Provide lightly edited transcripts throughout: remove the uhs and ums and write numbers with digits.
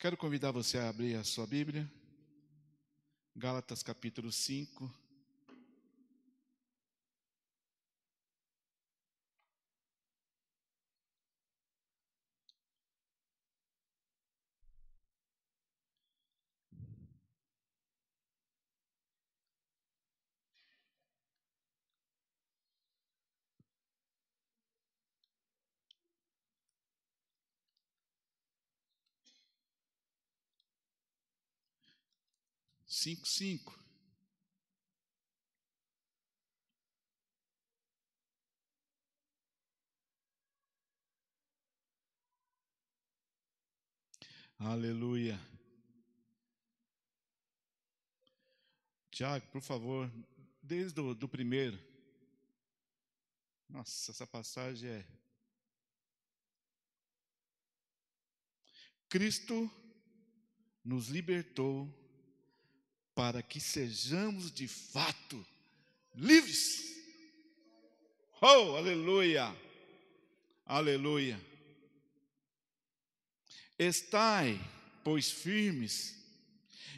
Quero convidar você a abrir a sua Bíblia, Gálatas capítulo 5. Cinco, 5. Aleluia. Tiago, por favor, desde o primeiro. Nossa, essa passagem é... Cristo nos libertou para que sejamos de fato livres. Oh, aleluia. Aleluia. Estai, pois, firmes,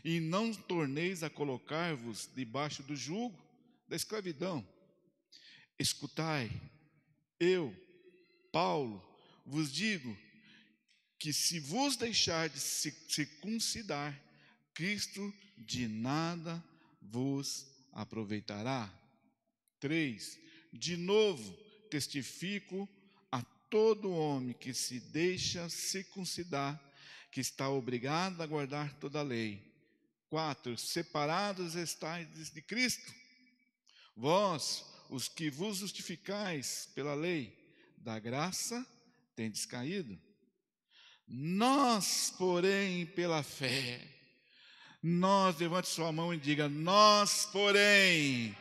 e não torneis a colocar-vos debaixo do jugo da escravidão. Escutai, eu, Paulo, vos digo que se vos deixar de circuncidar, Cristo de nada vos aproveitará. 3. De novo, testifico a todo homem que se deixa circuncidar, que está obrigado a guardar toda a lei. 4. Separados estáis de Cristo, vós, os que vos justificais pela lei, da graça tendes caído. Nós, porém, pela fé, levante sua mão e diga, nós, porém,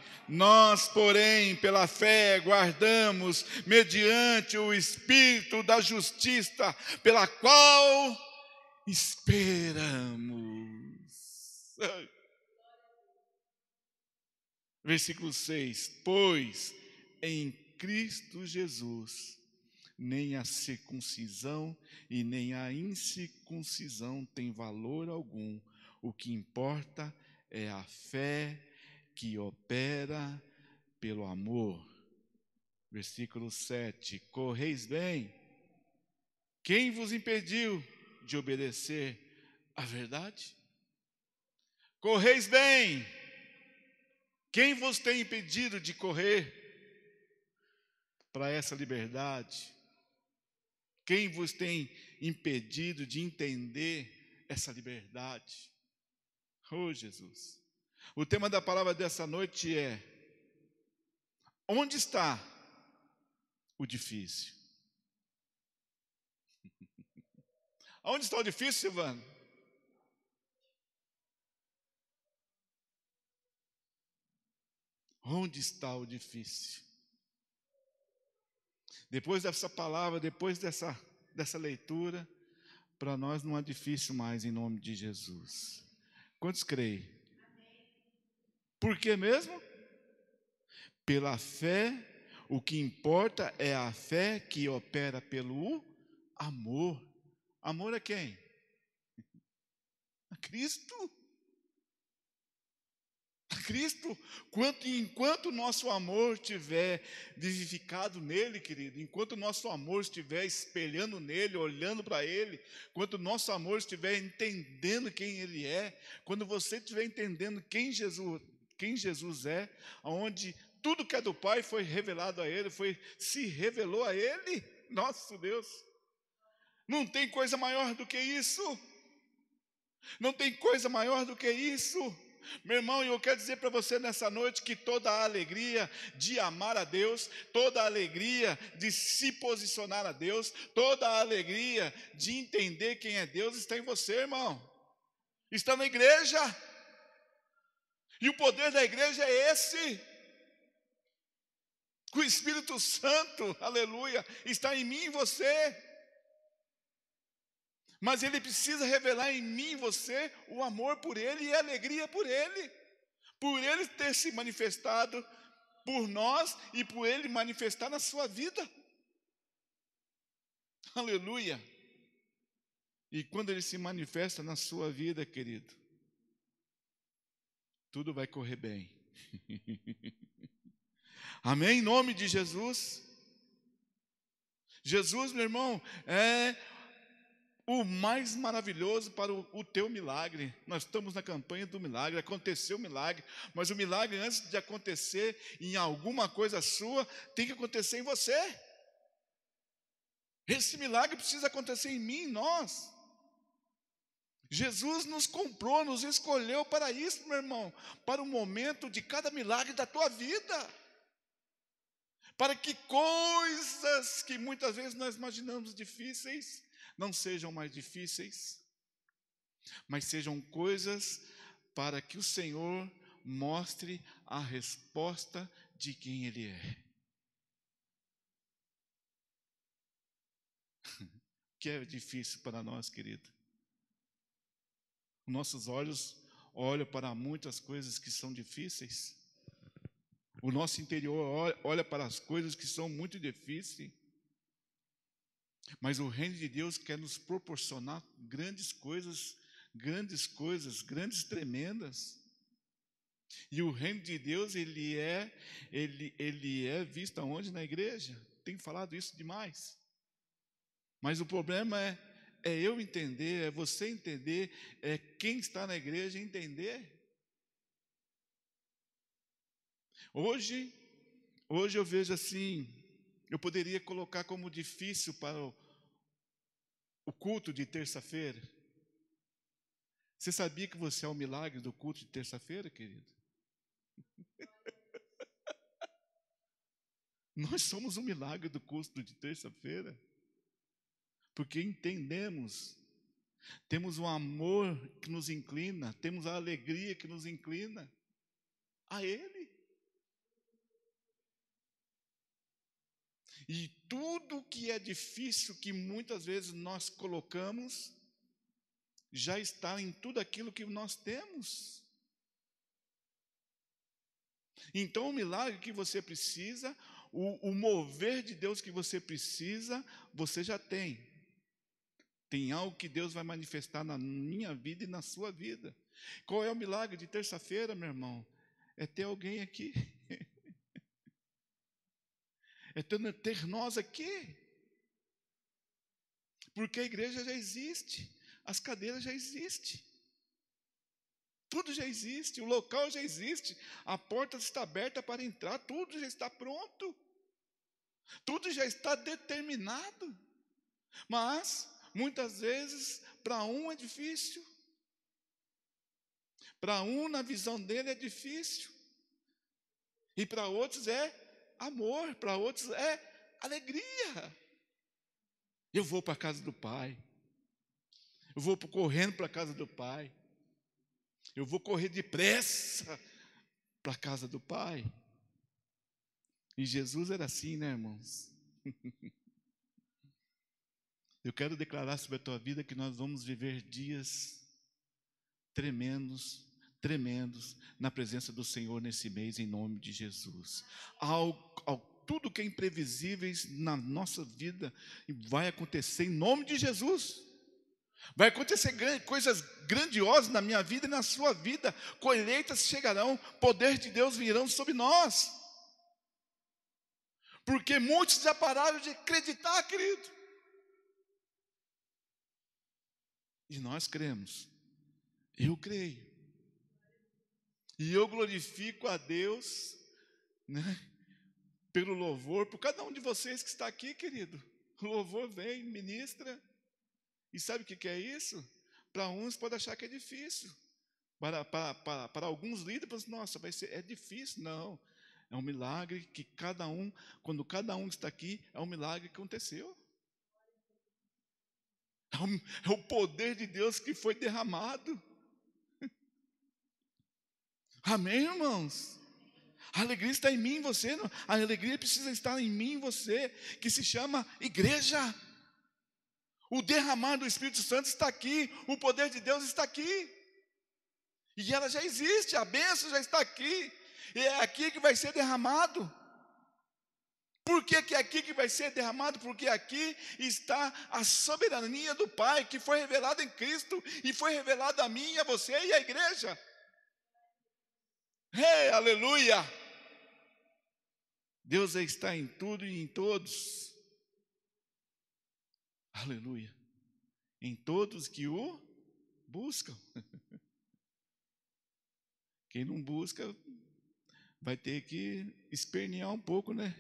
pela fé, guardamos, mediante o Espírito da justiça, pela qual esperamos. Versículo 6, pois em Cristo Jesus, nem a circuncisão e nem a incircuncisão tem valor algum. O que importa é a fé que opera pelo amor. Versículo 7. Correis bem. Quem vos impediu de obedecer à verdade? Correis bem. Quem vos tem impedido de correr para essa liberdade? Quem vos tem impedido de entender essa liberdade? Oh, Jesus. O tema da palavra dessa noite é: onde está o difícil? Onde está o difícil, Silvano? Onde está o difícil? Depois dessa palavra, depois dessa leitura, para nós não é difícil mais, em nome de Jesus. Quantos creem? Por que mesmo? Pela fé, o que importa é a fé que opera pelo amor. Amor a quem? A Cristo. A Cristo. Enquanto o nosso amor estiver vivificado nele, querido, enquanto o nosso amor estiver espelhando nele, olhando para ele, enquanto o nosso amor estiver entendendo quem ele é, quando você estiver entendendo quem Jesus é, onde tudo que é do Pai foi revelado a ele, se revelou a ele, nosso Deus. Não tem coisa maior do que isso. Não tem coisa maior do que isso. Meu irmão, eu quero dizer para você nessa noite que toda a alegria de amar a Deus, toda a alegria de se posicionar a Deus, toda a alegria de entender quem é Deus está em você, irmão. Está na igreja. E o poder da igreja é esse. O Espírito Santo, aleluia, está em mim e em você. Mas ele precisa revelar em mim e você o amor por ele e a alegria por ele ter se manifestado por nós e por ele manifestar na sua vida. Aleluia. E quando ele se manifesta na sua vida, querido, tudo vai correr bem. Amém? Em nome de Jesus. Jesus, meu irmão, é o mais maravilhoso para o teu milagre. Nós estamos na campanha do milagre, aconteceu o milagre, mas o milagre, antes de acontecer em alguma coisa sua, tem que acontecer em você. Esse milagre precisa acontecer em mim, em nós. Jesus nos comprou, nos escolheu para isso, meu irmão, para o momento de cada milagre da tua vida, para que coisas que muitas vezes nós imaginamos difíceis, não sejam mais difíceis, mas sejam coisas para que o Senhor mostre a resposta de quem Ele é. Que é difícil para nós, querido. Nossos olhos olham para muitas coisas que são difíceis. O nosso interior olha para as coisas que são muito difíceis. Mas o reino de Deus quer nos proporcionar grandes coisas, tremendas. E o reino de Deus, ele é visto aonde? Na igreja. Tenho falado isso demais. Mas o problema é eu entender, é você entender, é quem está na igreja entender. Hoje eu vejo assim, eu poderia colocar como difícil para o culto de terça-feira. Você sabia que você é o milagre do culto de terça-feira, querido? Nós somos o milagre do culto de terça-feira, porque entendemos, temos um amor que nos inclina, temos a alegria que nos inclina a Ele. E tudo que é difícil, que muitas vezes nós colocamos, já está em tudo aquilo que nós temos. Então o milagre que você precisa, o mover de Deus que você precisa, você já tem. Tem algo que Deus vai manifestar na minha vida e na sua vida. Qual é o milagre de terça-feira, meu irmão? É ter alguém aqui. É ter nós aqui. Porque a igreja já existe, as cadeiras já existem. Tudo já existe, o local já existe, a porta está aberta para entrar, tudo já está pronto. Tudo já está determinado. Mas, muitas vezes, para um é difícil. Para um, na visão dele, é difícil. E para outros é amor, para outros é alegria. Eu vou para a casa do Pai. Eu vou correndo para a casa do Pai. Eu vou correr depressa para a casa do Pai. E Jesus era assim, né, irmãos? Eu quero declarar sobre a tua vida que nós vamos viver dias tremendos na presença do Senhor nesse mês, em nome de Jesus. Tudo que é imprevisíveis na nossa vida vai acontecer em nome de Jesus. Vai acontecer coisas grandiosas na minha vida e na sua vida. Colheitas chegarão, poder de Deus virão sobre nós. Porque muitos já pararam de acreditar, querido. E nós cremos. Eu creio. E eu glorifico a Deus, né, pelo louvor, por cada um de vocês que está aqui, querido. O louvor vem, ministra. E sabe o que é isso? Para uns pode achar que é difícil. Para alguns líderes, nossa, é difícil. Não, é um milagre que quando cada um está aqui, é um milagre que aconteceu. É o poder de Deus que foi derramado. Amém, irmãos? A alegria está em mim e em você. A alegria precisa estar em mim e em você, que se chama igreja. O derramar do Espírito Santo está aqui, o poder de Deus está aqui. E ela já existe, a bênção já está aqui. E é aqui que vai ser derramado. Por que que é aqui que vai ser derramado? Porque aqui está a soberania do Pai, que foi revelada em Cristo, e foi revelada a mim, a você e à igreja. Aleluia! Deus está em tudo e em todos. Aleluia! Em todos que o buscam. Quem não busca vai ter que espernear um pouco, né?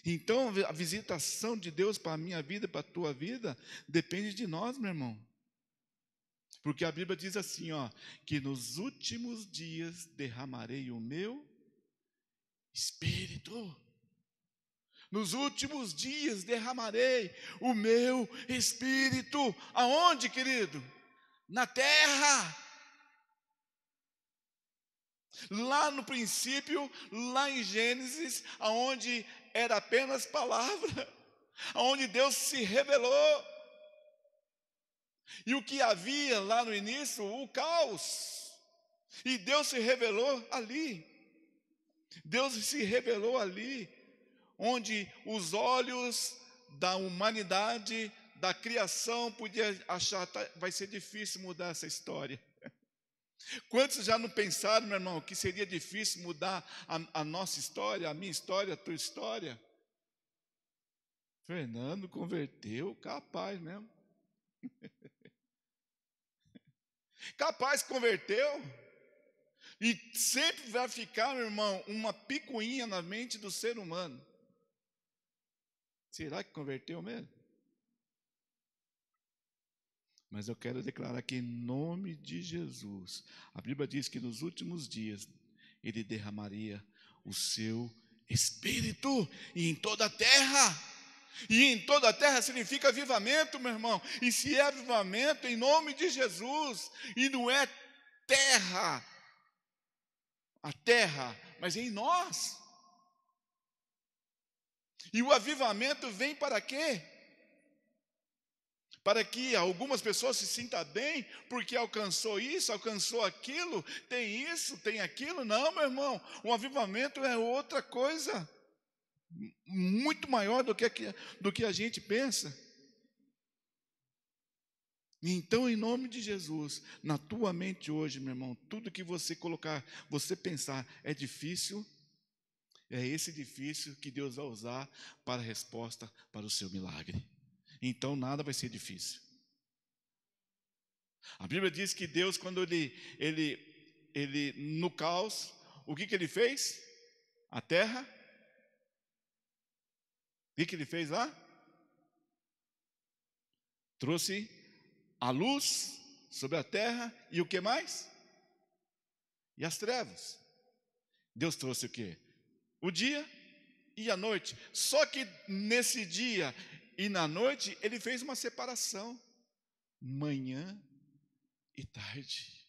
Então, a visitação de Deus para a minha vida, para a tua vida, depende de nós, meu irmão. Porque a Bíblia diz assim, ó, que nos últimos dias derramarei o meu Espírito. Nos últimos dias derramarei o meu Espírito. Aonde, querido? Na terra. Lá no princípio, lá em Gênesis, aonde era apenas palavra, aonde Deus se revelou. E o que havia lá no início? O caos. E Deus se revelou ali. Deus se revelou ali, onde os olhos da humanidade, da criação, podia achar, vai ser difícil mudar essa história. Quantos já não pensaram, meu irmão, que seria difícil mudar a nossa história, a minha história, a tua história? Fernando converteu, capaz mesmo. Capaz converteu. E sempre vai ficar, meu irmão, uma picuinha na mente do ser humano. Será que converteu mesmo? Mas eu quero declarar que em nome de Jesus, a Bíblia diz que nos últimos dias Ele derramaria o seu Espírito e em toda a terra. E em toda a terra significa avivamento, meu irmão. E se é avivamento, em nome de Jesus, e não é terra, a terra, mas em nós. E o avivamento vem para quê? Para que algumas pessoas se sintam bem, porque alcançou isso, alcançou aquilo, tem isso, tem aquilo. Não, meu irmão, o avivamento é outra coisa, muito maior do que a gente pensa. Então, em nome de Jesus, na tua mente hoje, meu irmão, tudo que você colocar, você pensar, é difícil, é esse difícil que Deus vai usar para a resposta para o seu milagre. Então, nada vai ser difícil. A Bíblia diz que Deus, quando ele no caos, o que ele fez? A terra. O que ele fez lá? Trouxe a luz sobre a terra e o que mais? E as trevas. Deus trouxe o quê? O dia e a noite. Só que nesse dia e na noite, ele fez uma separação. Manhã e tarde.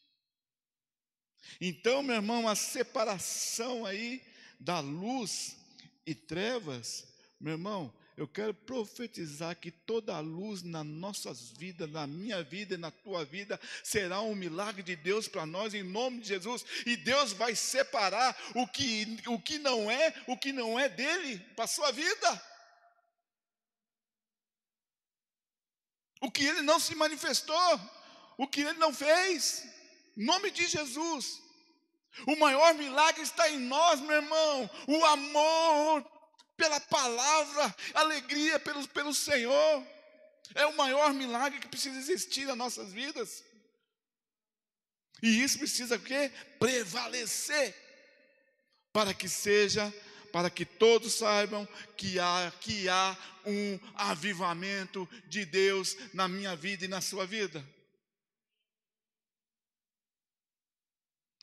Então, meu irmão, a separação aí da luz e trevas, meu irmão, eu quero profetizar que toda a luz nas nossas vidas, na minha vida e na tua vida, será um milagre de Deus para nós, em nome de Jesus. E Deus vai separar o que não é dele para a sua vida. O que ele não se manifestou, o que ele não fez, em nome de Jesus. O maior milagre está em nós, meu irmão. O amor pela palavra, alegria pelo Senhor. É o maior milagre que precisa existir nas nossas vidas. E isso precisa o quê? Prevalecer. Para que todos saibam que há um avivamento de Deus na minha vida e na sua vida.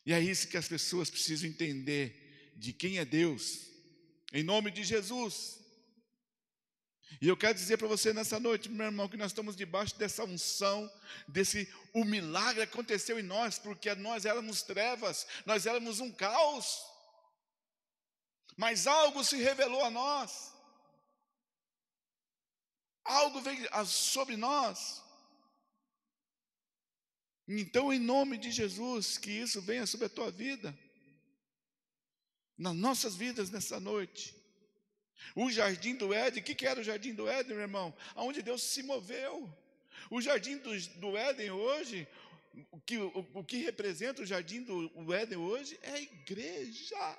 E é isso que as pessoas precisam entender, de quem é Deus, em nome de Jesus. E eu quero dizer para você nessa noite, meu irmão, que nós estamos debaixo dessa unção, o milagre aconteceu em nós, porque nós éramos trevas, nós éramos um caos, mas algo se revelou a nós, algo veio sobre nós. Então, em nome de Jesus, que isso venha sobre a tua vida, nas nossas vidas nessa noite. O jardim do Éden, o que era o jardim do Éden, meu irmão? Aonde Deus se moveu. O jardim do Éden hoje, o que representa o jardim do Éden hoje é a igreja.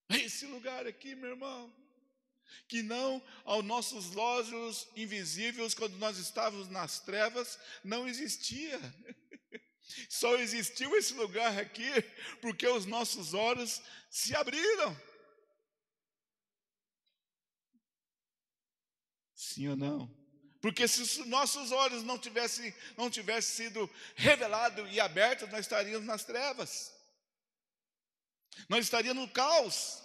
É esse lugar aqui, meu irmão, que não aos nossos olhos invisíveis, quando nós estávamos nas trevas, não existia. Só existiu esse lugar aqui porque os nossos olhos se abriram. Sim ou não? Porque se os nossos olhos não tivessem sido revelados e abertos, nós estaríamos nas trevas. Nós estaríamos no caos.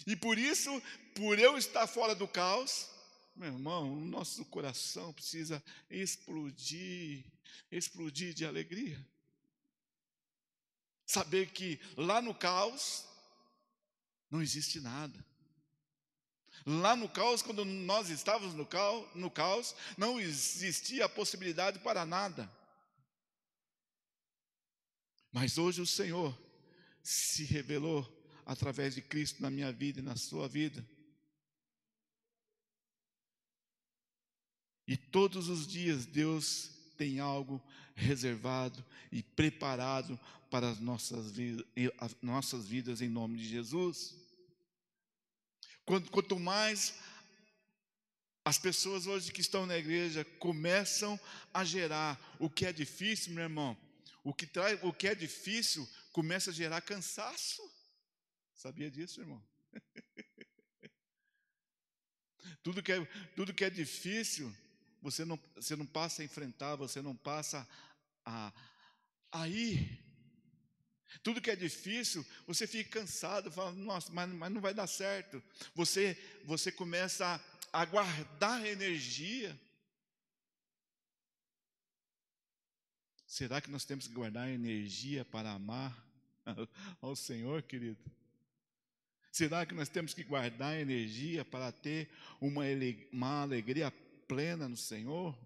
E por isso, por eu estar fora do caos, meu irmão, o nosso coração precisa explodir de alegria. Saber que lá no caos não existe nada. Lá no caos, quando nós estávamos no caos, não existia a possibilidade para nada. Mas hoje o Senhor se revelou através de Cristo na minha vida e na sua vida. E todos os dias Deus tem algo reservado e preparado para as nossas vidas em nome de Jesus. Quanto mais as pessoas hoje que estão na igreja começam a gerar o que é difícil, meu irmão, o que é difícil começa a gerar cansaço. Sabia disso, irmão? Tudo que é difícil, você não passa a enfrentar, você não passa a ir. Tudo que é difícil, você fica cansado, fala, nossa, mas não vai dar certo. Você começa a guardar energia. Será que nós temos que guardar energia para amar ao Senhor, querido? Será que nós temos que guardar energia para ter uma alegria plena no Senhor?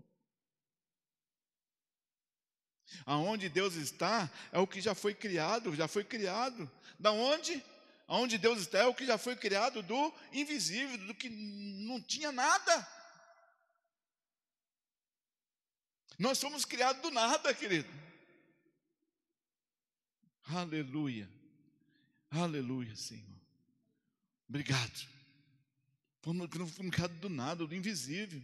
Aonde Deus está é o que já foi criado, Da onde? Aonde Deus está é o que já foi criado do invisível, do que não tinha nada. Nós somos criados do nada, querido. Aleluia. Aleluia, Senhor. Obrigado. Fomos criados do nada, do invisível.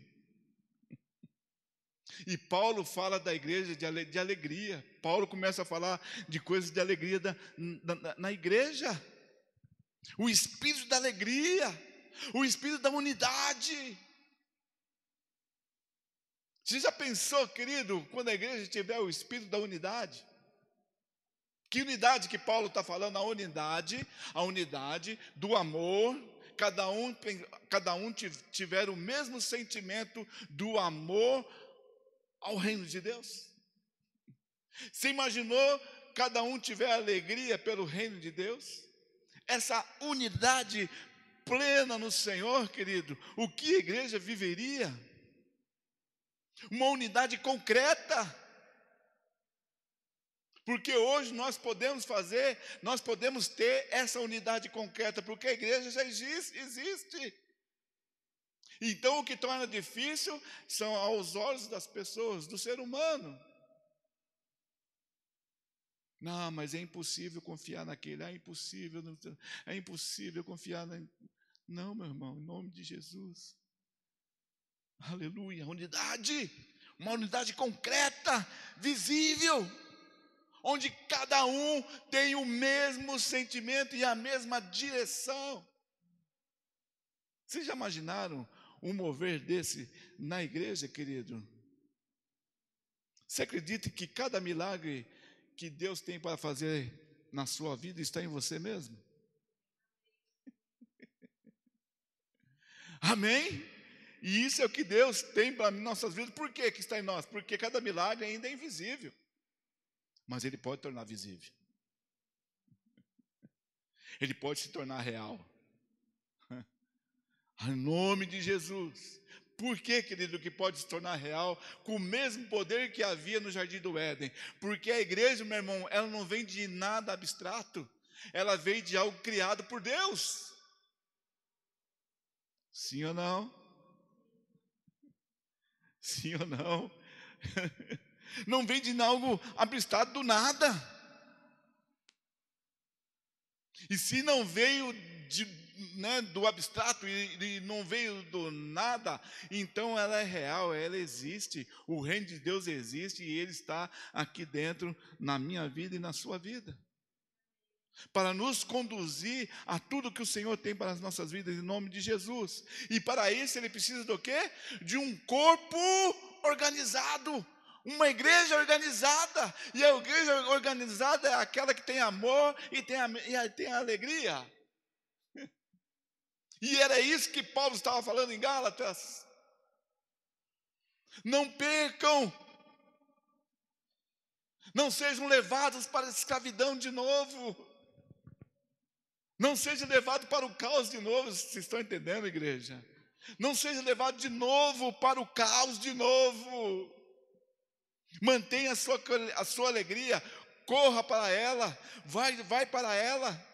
E Paulo fala da igreja de alegria. Paulo começa a falar de coisas de alegria na igreja. O espírito da alegria, o espírito da unidade. Você já pensou, querido, quando a igreja tiver o espírito da unidade? Que unidade que Paulo está falando? A unidade do amor. Cada um tiver o mesmo sentimento do amor ao reino de Deus. Você imaginou cada um tiver alegria pelo reino de Deus? Essa unidade plena no Senhor, querido, o que a igreja viveria? Uma unidade concreta. Porque hoje nós podemos ter essa unidade concreta, porque a igreja já existe. Então o que torna difícil são aos olhos das pessoas, do ser humano. Não, mas é impossível confiar naquele, é impossível confiar Não, meu irmão, em nome de Jesus. Aleluia, uma unidade concreta, visível, onde cada um tem o mesmo sentimento e a mesma direção. Vocês já imaginaram um mover desse na igreja, querido? Você acredita que cada milagre que Deus tem para fazer na sua vida está em você mesmo? Amém? E isso é o que Deus tem para nossas vidas. Por que está em nós? Porque cada milagre ainda é invisível, mas ele pode tornar visível. Ele pode se tornar real. Em nome de Jesus. Por que, querido, que pode se tornar real com o mesmo poder que havia no Jardim do Éden? Porque a igreja, meu irmão, ela não vem de nada abstrato, ela vem de algo criado por Deus. Sim ou não? Sim ou não? Não vem de algo abstrato do nada. E se não veio do abstrato e não veio do nada, então ela é real, ela existe. O reino de Deus existe e ele está aqui dentro na minha vida e na sua vida, para nos conduzir a tudo que o Senhor tem para as nossas vidas, em nome de Jesus. E para isso ele precisa do quê? De um corpo organizado, uma igreja organizada. E a igreja organizada é aquela que tem amor e tem alegria. E era isso que Paulo estava falando em Gálatas. Não percam, não sejam levados para a escravidão de novo. Não seja levado para o caos de novo, vocês estão entendendo, igreja? Não seja levado de novo para o caos de novo. Mantenha a sua alegria, corra para ela, vai para ela.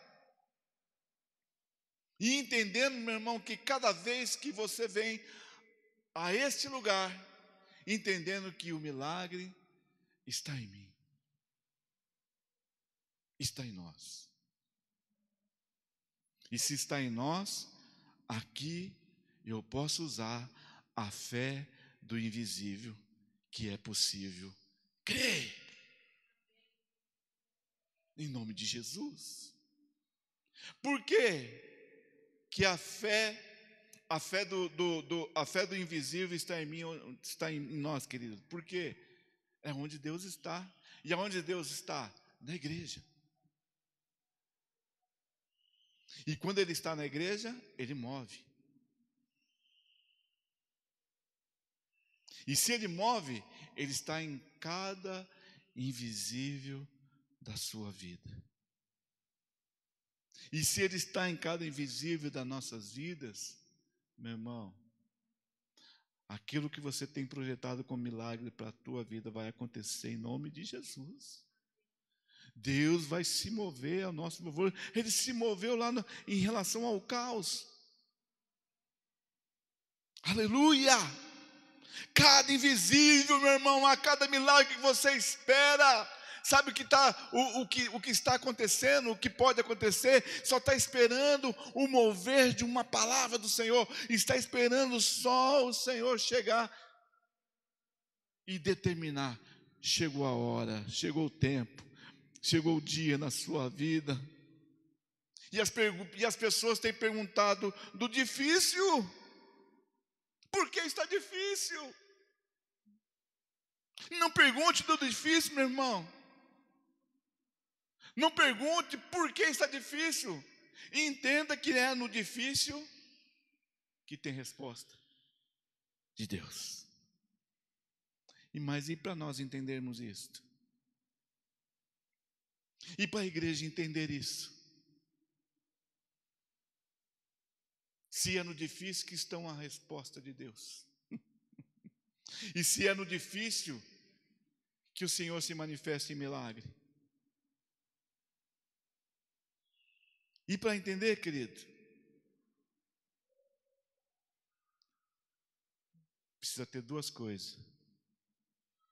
E entendendo, meu irmão, que cada vez que você vem a este lugar, entendendo que o milagre está em mim, está em nós. E se está em nós, aqui eu posso usar a fé do invisível, que é possível crer. Em nome de Jesus. Por quê? Que a fé do invisível está em mim, está em nós, querido. Por quê? É onde Deus está. E aonde Deus está? Na igreja. E quando Ele está na igreja, Ele move. E se Ele move, Ele está em cada invisível da sua vida. E se Ele está em cada invisível das nossas vidas, meu irmão, aquilo que você tem projetado como milagre para a tua vida vai acontecer em nome de Jesus. Deus vai se mover ao nosso favor. Ele se moveu lá em relação ao caos. Aleluia! Cada invisível, meu irmão, a cada milagre que você espera, sabe o que está acontecendo, o que pode acontecer, só está esperando o mover de uma palavra do Senhor, está esperando só o Senhor chegar e determinar, chegou a hora, chegou o tempo, chegou o dia na sua vida. E as pessoas têm perguntado do difícil, por que está difícil? Não pergunte do difícil, meu irmão. Não pergunte por que está difícil. Entenda que é no difícil que tem resposta de Deus. E para nós entendermos isto? E para a igreja entender isso? Se é no difícil que está a resposta de Deus. E se é no difícil que o Senhor se manifesta em milagre. E para entender, querido, precisa ter duas coisas: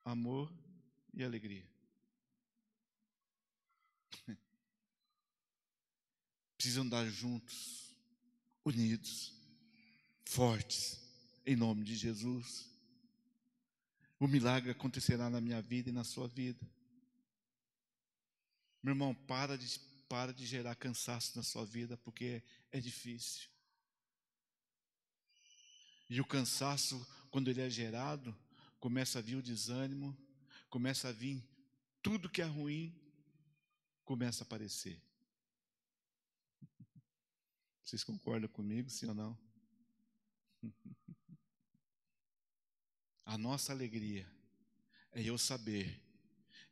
amor e alegria. Precisam andar juntos, unidos, fortes, em nome de Jesus. O milagre acontecerá na minha vida e na sua vida. Meu irmão, para de gerar cansaço na sua vida, porque é difícil. E o cansaço, quando ele é gerado, começa a vir o desânimo, começa a vir tudo que é ruim, começa a aparecer. Vocês concordam comigo, sim ou não? A nossa alegria é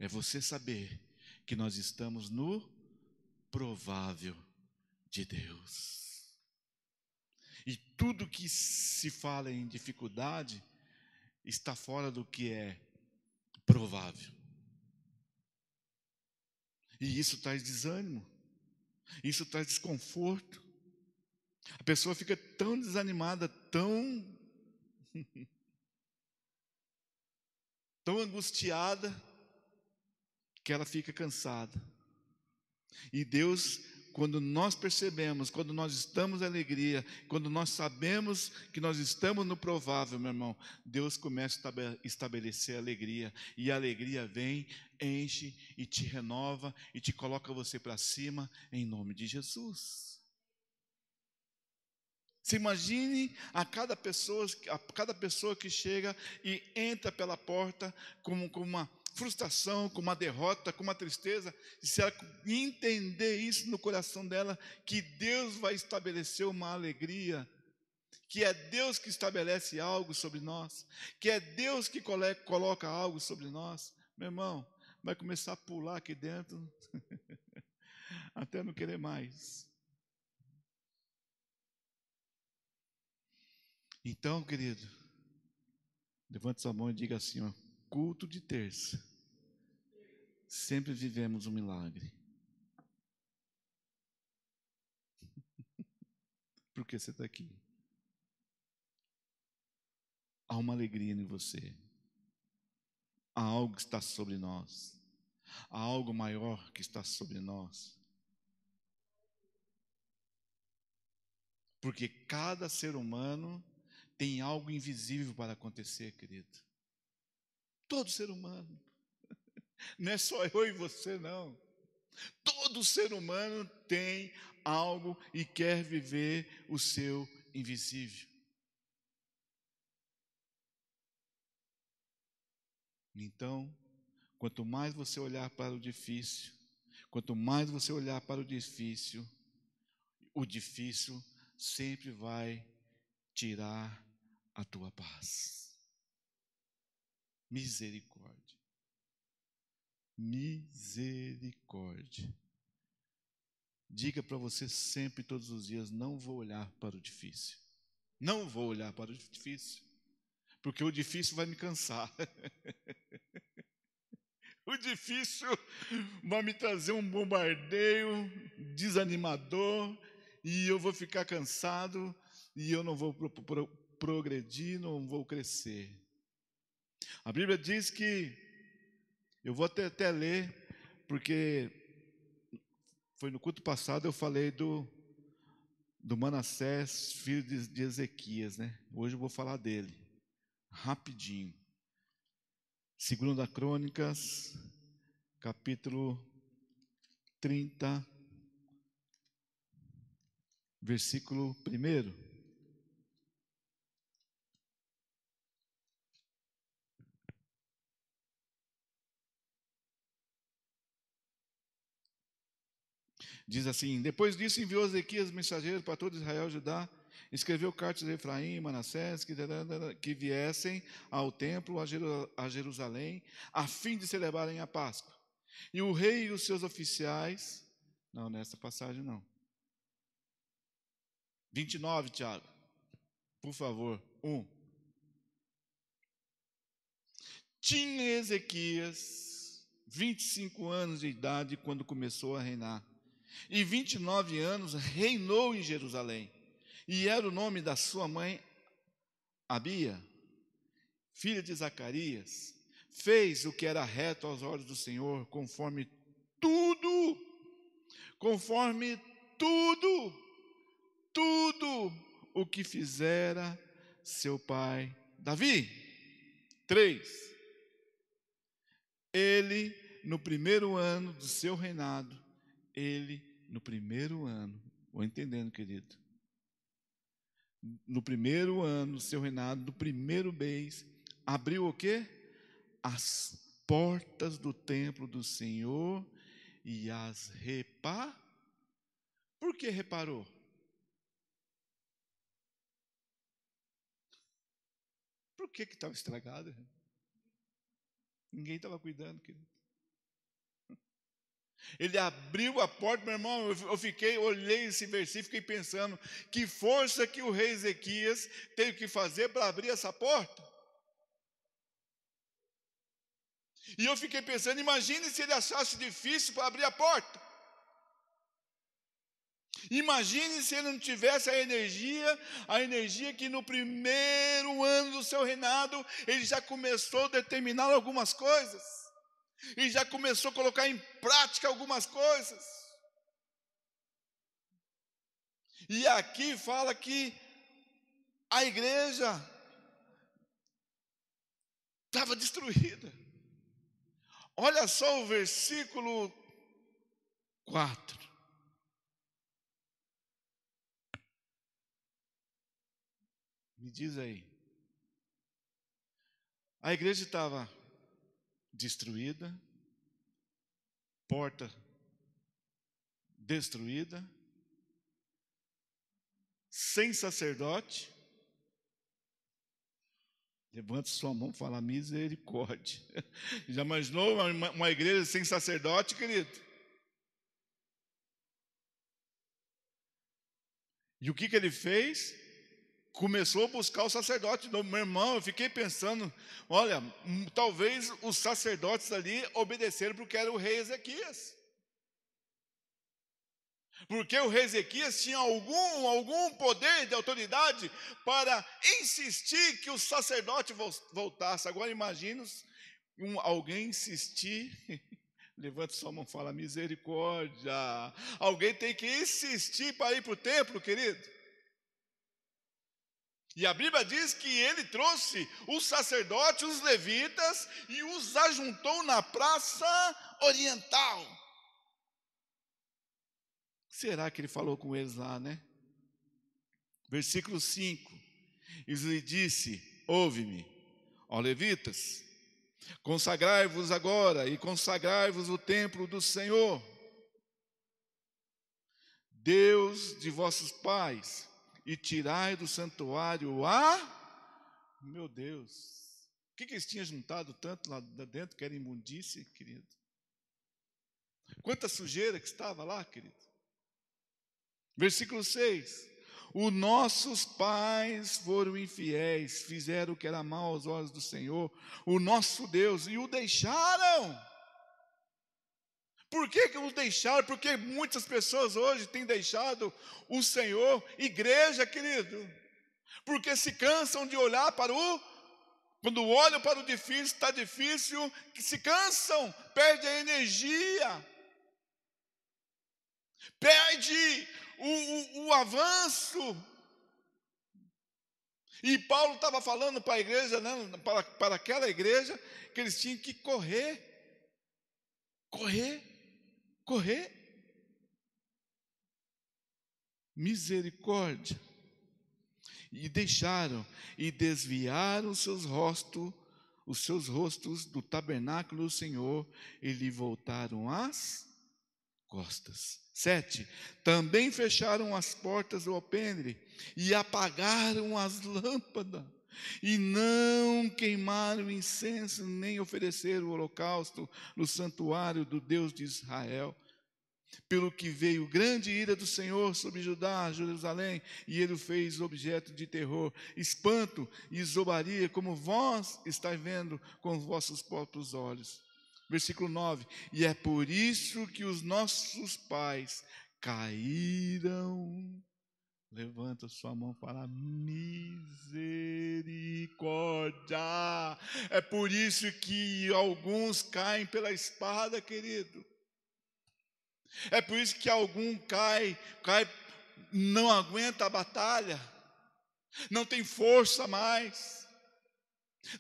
você saber que nós estamos no provável de Deus. E tudo que se fala em dificuldade está fora do que é provável. E isso traz desânimo, isso traz desconforto. A pessoa fica tão desanimada, tão angustiada, que ela fica cansada. E Deus, quando nós percebemos, quando nós estamos em alegria, quando nós sabemos que nós estamos no provável, meu irmão, Deus começa a estabelecer alegria. E a alegria vem, enche e te renova e te coloca você para cima, em nome de Jesus. Se imagine a cada pessoa que chega e entra pela porta com uma frustração, com uma derrota, com uma tristeza, e se ela entender isso no coração dela, que Deus vai estabelecer uma alegria, que é Deus que estabelece algo sobre nós, que é Deus que coloca algo sobre nós, meu irmão, vai começar a pular aqui dentro, até não querer mais. Então, querido, levante sua mão e diga assim, ó, culto de terça, sempre vivemos um milagre. Por que você está aqui? Há uma alegria em você, há algo que está sobre nós, há algo maior que está sobre nós. Porque cada ser humano tem algo invisível para acontecer, querido. Todo ser humano. Não é só eu e você, não. Todo ser humano tem algo e quer viver o seu invisível. Então, quanto mais você olhar para o difícil, o difícil sempre vai tirar a tua paz. Misericórdia. Misericórdia. Diga para você sempre, todos os dias, não vou olhar para o difícil. Não vou olhar para o difícil, porque o difícil vai me cansar. O difícil vai me trazer um bombardeio desanimador, e eu vou ficar cansado, e eu não vou progredir, não vou crescer. A Bíblia diz que, eu vou até ler, porque foi no culto passado eu falei do Manassés, filho de Ezequias, né? Hoje eu vou falar dele, rapidinho. 2 Crônicas, capítulo 30, versículo 1. Diz assim: depois disso enviou Ezequias mensageiro para todo Israel e Judá, escreveu cartas a Efraim e Manassés que viessem ao templo a Jerusalém, a fim de celebrarem a Páscoa. E o rei e os seus oficiais, não, nessa passagem não. 29, Tiago, por favor, 1. Tinha Ezequias 25 anos de idade quando começou a reinar, e 29 anos reinou em Jerusalém, e era o nome da sua mãe Abia, filha de Zacarias. Fez o que era reto aos olhos do Senhor, tudo, conforme tudo o que fizera seu pai Davi. 3. Ele, no primeiro ano do seu reinado, vou entendendo, querido, no primeiro ano do seu reinado, no primeiro mês, abriu o quê? As portas do templo do Senhor e as Por que reparou? Por que estava estragado? Ninguém estava cuidando, querido. Ele abriu a porta, meu irmão, olhei esse versículo, fiquei pensando, que força que o rei Ezequias teve que fazer para abrir essa porta. E eu fiquei pensando, imagine se ele achasse difícil para abrir a porta. Imagine se ele não tivesse a energia que no primeiro ano do seu reinado, ele já começou a determinar algumas coisas. E já começou a colocar em prática algumas coisas. E aqui fala que a igreja estava destruída. Olha só o versículo 4. Me diz aí. A igreja estava destruída, porta destruída, sem sacerdote. Levanta sua mão e fala misericórdia. Já imaginou uma igreja sem sacerdote, querido? E o que ele fez? Começou a buscar o sacerdote. Meu irmão, eu fiquei pensando, olha, talvez os sacerdotes ali obedeceram porque era o rei Ezequias. Porque o rei Ezequias tinha algum poder de autoridade para insistir que o sacerdote voltasse. Agora imagina alguém insistir, levanta sua mão e fala misericórdia. Alguém tem que insistir para ir para o templo, querido. E a Bíblia diz que ele trouxe os sacerdotes, os levitas, e os ajuntou na praça oriental. Será que ele falou com eles lá, né? Versículo 5. E lhe disse: ouve-me, ó levitas, consagrai-vos agora e consagrai-vos o templo do Senhor, Deus de vossos pais, e tirai do santuário meu Deus, o que eles tinham juntado tanto lá dentro, que era imundície, querido? Quanta sujeira que estava lá, querido. Versículo 6. Os nossos pais foram infiéis, fizeram o que era mal aos olhos do Senhor, o nosso Deus, e o deixaram. Por que o deixaram? Porque muitas pessoas hoje têm deixado o Senhor, igreja, querido, porque se cansam de olhar quando olham para o difícil, está difícil, que se cansam, perde a energia, perde o avanço. E Paulo estava falando para a igreja, né, para aquela igreja, que eles tinham que correr. Misericórdia. E deixaram e desviaram os seus rostos do tabernáculo do Senhor, e lhe voltaram as costas. 7. Também fecharam as portas do alpendre e apagaram as lâmpadas, e não queimaram incenso, nem ofereceram o holocausto no santuário do Deus de Israel. Pelo que veio grande ira do Senhor sobre Judá, Jerusalém, e ele o fez objeto de terror, espanto e zombaria, como vós estáis vendo com os vossos próprios olhos. Versículo 9. E é por isso que os nossos pais caíram. Levanta sua mão para misericórdia. É por isso que alguns caem pela espada, querido. É por isso que algum cai, não aguenta a batalha, não tem força mais,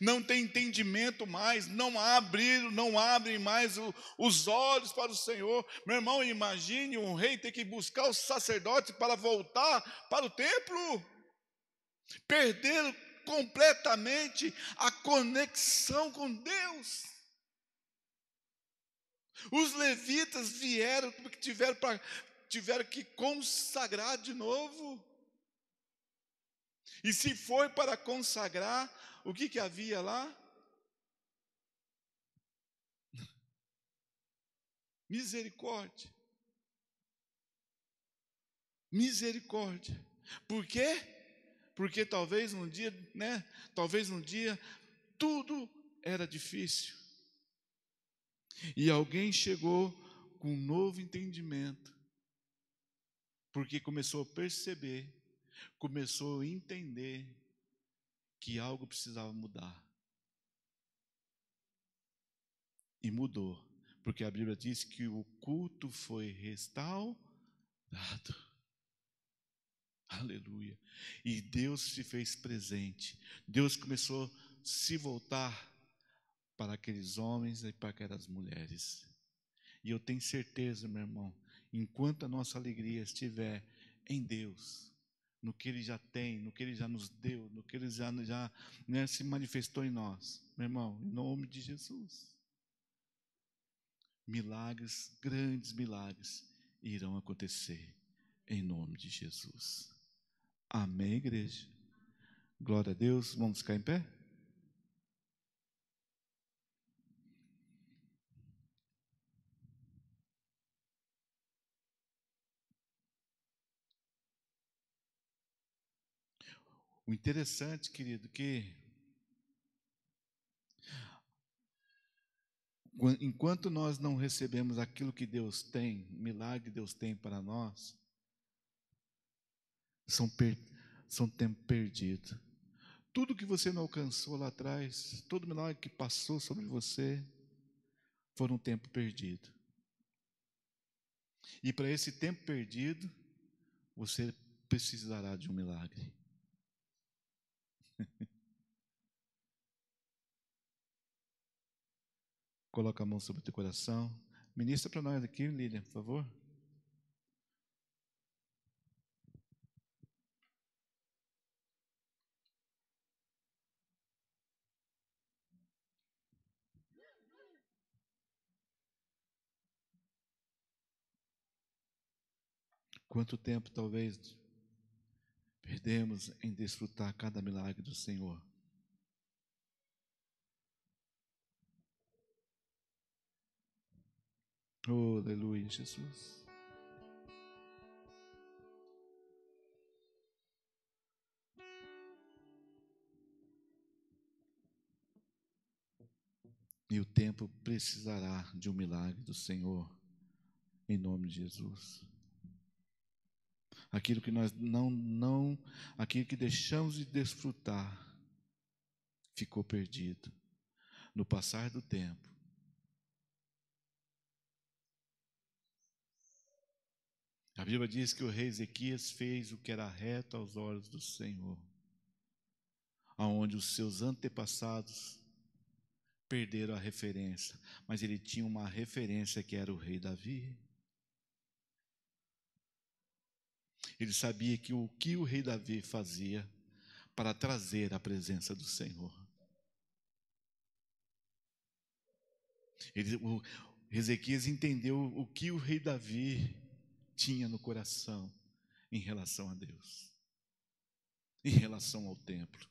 não tem entendimento mais, não abrem mais os olhos para o Senhor. Meu irmão, imagine um rei ter que buscar os sacerdotes para voltar para o templo, perder completamente a conexão com Deus. Os levitas vieram porque tiveram que consagrar de novo. E se foi para consagrar, o que havia lá? Misericórdia. Misericórdia. Por quê? Porque talvez um dia, talvez um dia tudo era difícil. E alguém chegou com um novo entendimento. Porque começou a perceber, começou a entender que algo precisava mudar. E mudou. Porque a Bíblia diz que o culto foi restaurado. Aleluia. E Deus se fez presente. Deus começou a se voltar para aqueles homens e para aquelas mulheres. E eu tenho certeza, meu irmão, enquanto a nossa alegria estiver em Deus, no que Ele já tem, no que Ele já nos deu, no que Ele já se manifestou em nós, meu irmão, em nome de Jesus, milagres, grandes milagres, irão acontecer em nome de Jesus. Amém, igreja? Glória a Deus. Vamos ficar em pé? O interessante, querido, que enquanto nós não recebemos aquilo que Deus tem, o milagre que Deus tem para nós, são tempo perdido. Tudo que você não alcançou lá atrás, todo milagre que passou sobre você, foi um tempo perdido. E para esse tempo perdido, você precisará de um milagre. Coloca a mão sobre o teu coração. Ministra para nós aqui, Lília, por favor. Quanto tempo talvez perdemos em desfrutar cada milagre do Senhor. Oh, aleluia, Jesus. E o tempo precisará de um milagre do Senhor, em nome de Jesus. Aquilo que nós aquilo que deixamos de desfrutar, ficou perdido no passar do tempo. A Bíblia diz que o rei Ezequias fez o que era reto aos olhos do Senhor, aonde os seus antepassados perderam a referência, mas ele tinha uma referência que era o rei Davi. Ele sabia que o rei Davi fazia para trazer a presença do Senhor. O Ezequias entendeu o que o rei Davi tinha no coração em relação a Deus, em relação ao templo.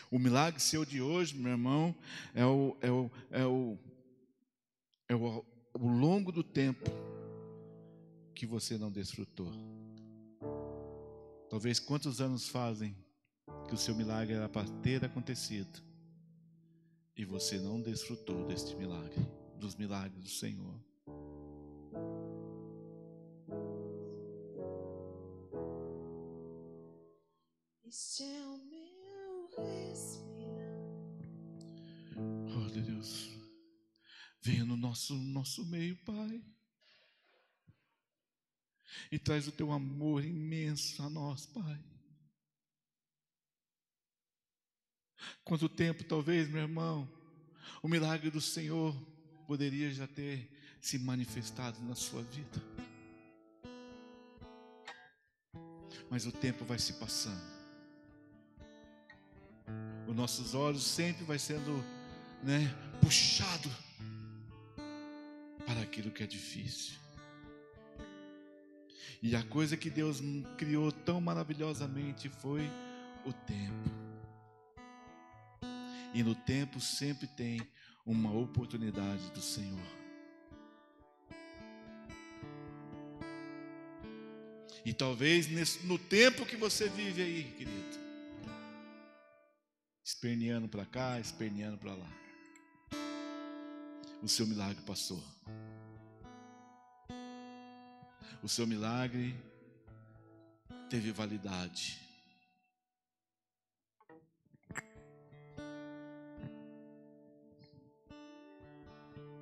O milagre seu de hoje, meu irmão, o longo do tempo que você não desfrutou. Talvez quantos anos fazem que o seu milagre era para ter acontecido e você não desfrutou deste milagre, dos milagres do Senhor. Este é o meu respirar. Oh, Deus, venha no nosso meio, Pai, e traz o teu amor imenso a nós, Pai. Quanto tempo, talvez, meu irmão, o milagre do Senhor poderia já ter se manifestado na sua vida, mas o tempo vai se passando. Os nossos olhos sempre vai sendo, puxado para aquilo que é difícil. E a coisa que Deus criou tão maravilhosamente foi o tempo. E no tempo sempre tem uma oportunidade do Senhor. E talvez no tempo que você vive aí, querido, esperneando para cá, esperneando para lá, o seu milagre passou. O seu milagre teve validade.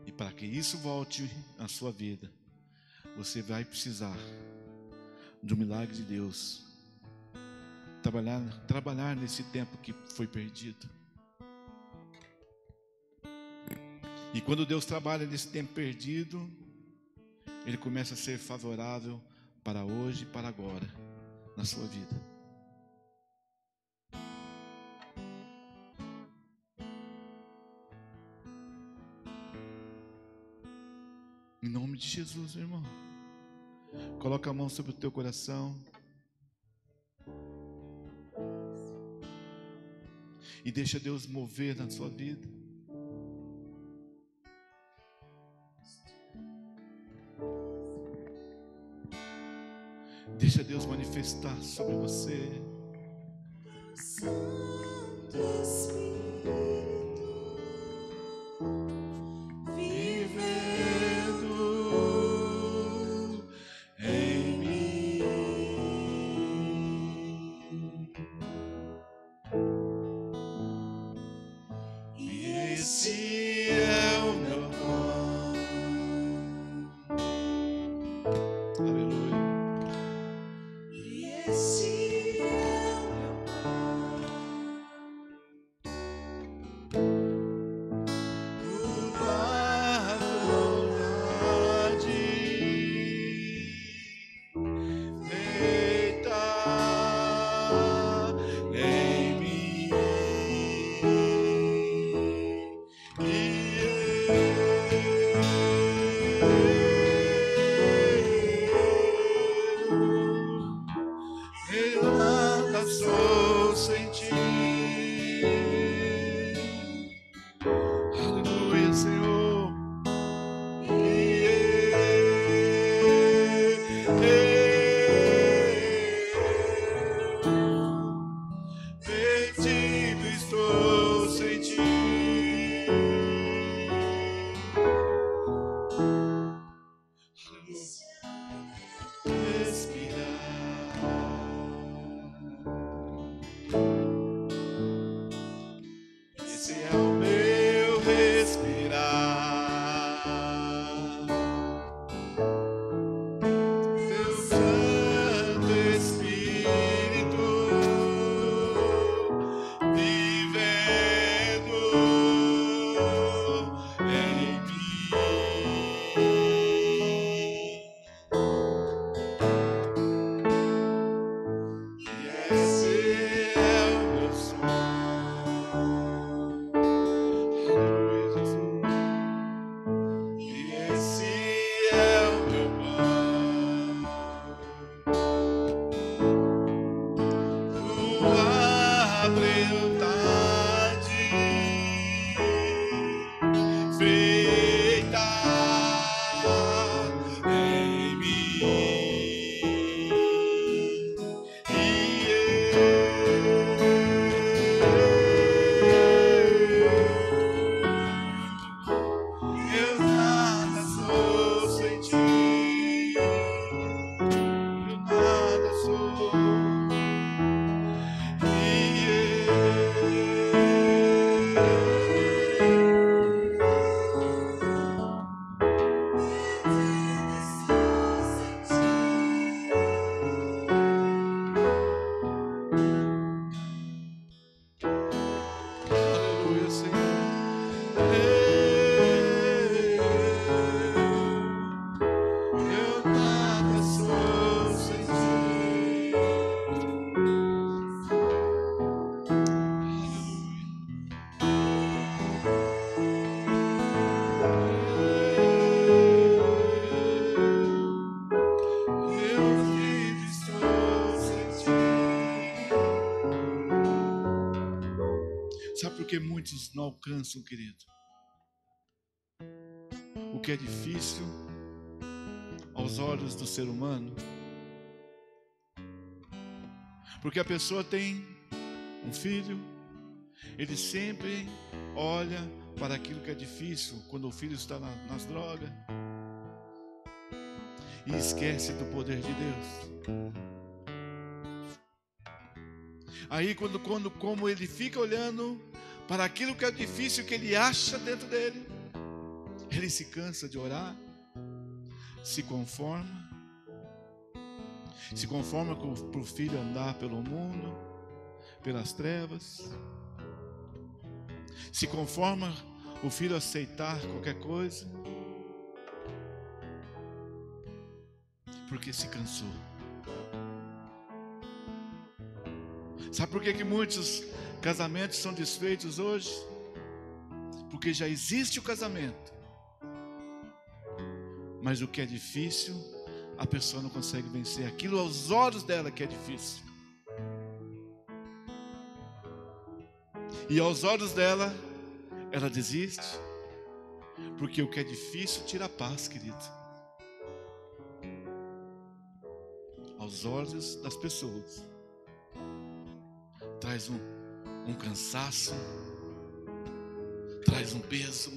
E para que isso volte à sua vida, você vai precisar do milagre de Deus. Trabalhar nesse tempo que foi perdido. E quando Deus trabalha nesse tempo perdido, Ele começa a ser favorável para hoje e para agora, na sua vida. Em nome de Jesus, meu irmão. Coloca a mão sobre o teu coração. E deixa Deus mover na sua vida. Deixa Deus manifestar sobre você. Santo Espírito, vivendo em mim. E esse é o meu nome. Aleluia. E esse é o meu tua vontade feita em mim. Eu nada sou sem ti. Aleluia, Senhor. Perdido estou sem ti. Esse é o meu respirar. Teu Santo Espírito vivendo em mim. E esse é o meu sonho. Aleluia, Jesus. E esse é o meu pão. Tua vontade feita em mim. E eu nada sou sem ti. Eu nada sou. Aleluia, Senhor. Eu nada sou sem ti. Eu vivo estou sem ti. Sabe por que muitos não alcançam, querido? que é difícil aos olhos do ser humano? Porque a pessoa tem um filho, ele sempre olha para aquilo que é difícil, quando o filho está nas drogas, e esquece do poder de Deus. Aí como ele fica olhando para aquilo que é difícil, que ele acha dentro dele, ele se cansa de orar, se conforma para o filho andar pelo mundo, pelas trevas, se conforma o filho aceitar qualquer coisa, porque se cansou. Sabe por que muitos casamentos são desfeitos hoje? Porque já existe o casamento, mas o que é difícil, a pessoa não consegue vencer aquilo aos olhos dela que é difícil. E aos olhos dela, ela desiste, porque o que é difícil tira a paz, querido. Aos olhos das pessoas, traz um cansaço, traz um peso.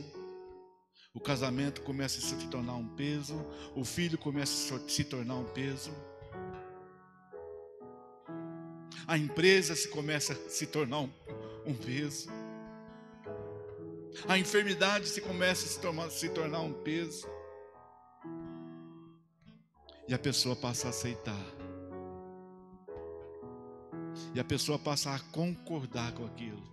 O casamento começa a se tornar um peso, o filho começa a se tornar um peso, a empresa começa a se tornar um peso, a enfermidade começa a se tornar um peso, e a pessoa passa a aceitar, e a pessoa passa a concordar com aquilo.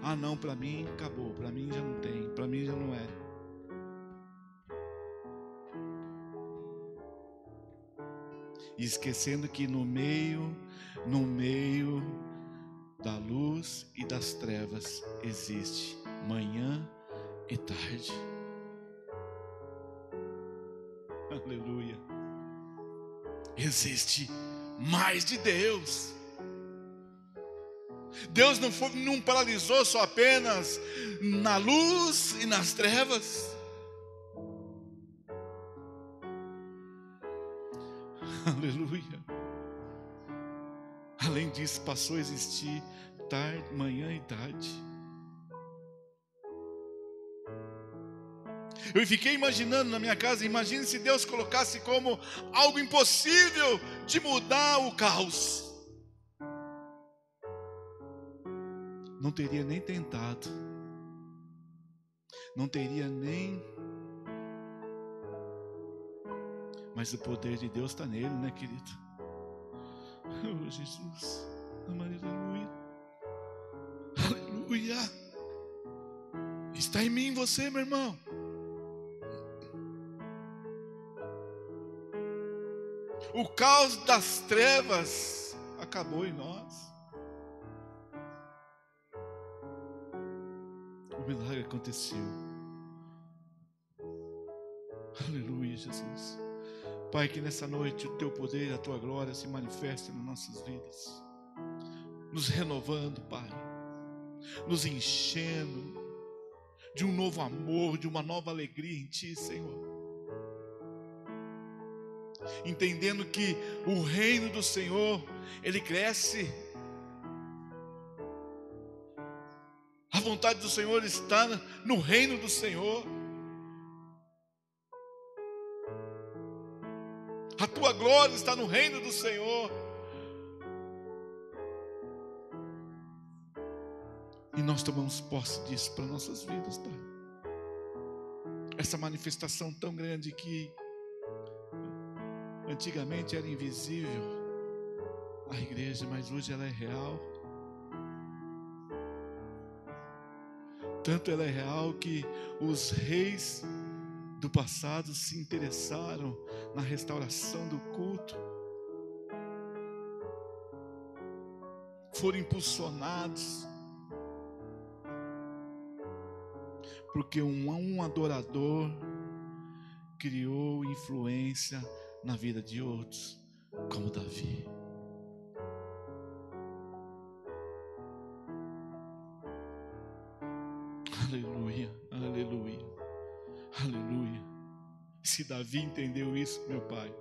Ah não, para mim acabou, para mim já não tem, para mim já não é. E esquecendo que no meio da luz e das trevas existe manhã e tarde. Aleluia. Existe mais de Deus. Deus não paralisou só apenas na luz e nas trevas. Aleluia. Além disso, passou a existir tarde, manhã e tarde. Eu fiquei imaginando na minha casa, imagine se Deus colocasse como algo impossível de mudar o caos. Não teria nem tentado, não teria nem, mas o poder de Deus está nele, né, querido? Oh, Jesus, aleluia, aleluia, está em mim você, meu irmão. O caos das trevas acabou em nós. O milagre aconteceu. Aleluia, Jesus. Pai, que nessa noite o teu poder e a tua glória se manifestem nas nossas vidas, nos renovando, Pai, nos enchendo de um novo amor, de uma nova alegria em ti, Senhor. Entendendo que o reino do Senhor, ele cresce. A vontade do Senhor está no reino do Senhor. A tua glória está no reino do Senhor. E nós tomamos posse disso para nossas vidas, Pai. Essa manifestação tão grande que antigamente era invisível à igreja, mas hoje ela é real. Tanto ela é real que os reis do passado se interessaram na restauração do culto, foram impulsionados, porque um adorador criou influência na vida de outros, como Davi. Aleluia, aleluia, Aleluia. Se Davi entendeu isso, meu Pai,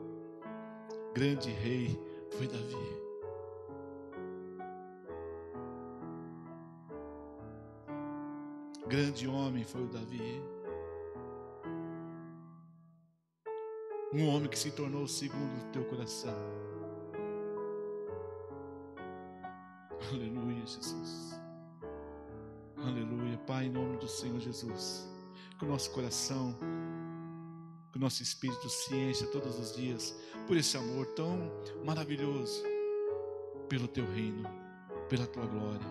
grande rei foi Davi. Grande homem foi o Davi. Um homem que se tornou segundo o teu coração. Aleluia, Jesus. Aleluia. Pai, em nome do Senhor Jesus, que o nosso coração, que o nosso espírito se encha todos os dias por esse amor tão maravilhoso, pelo teu reino, pela tua glória.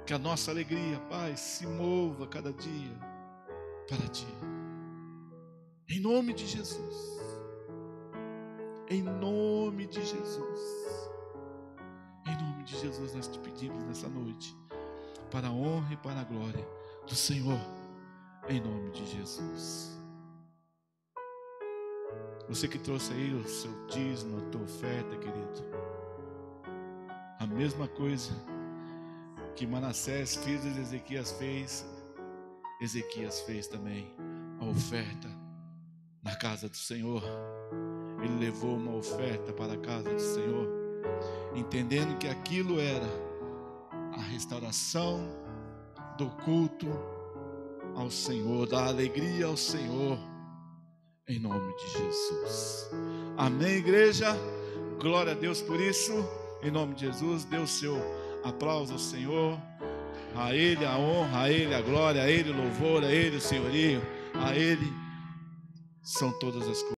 Que a nossa alegria, Pai, se mova cada dia para ti. Em nome de Jesus. Em nome de Jesus. Em nome de Jesus nós te pedimos nessa noite, para a honra e para a glória do Senhor, em nome de Jesus. Você que trouxe aí o seu dízimo, a tua oferta, querido, a mesma coisa que Manassés fez e Ezequias fez também, a oferta na casa do Senhor. Ele levou uma oferta para a casa do Senhor, entendendo que aquilo era a restauração do culto ao Senhor, da alegria ao Senhor, em nome de Jesus. Amém, igreja? Glória a Deus por isso, em nome de Jesus. Dê o seu aplauso ao Senhor. A Ele a honra, a Ele a glória, a Ele o louvor, a Ele o senhorio, a Ele são todas as coisas.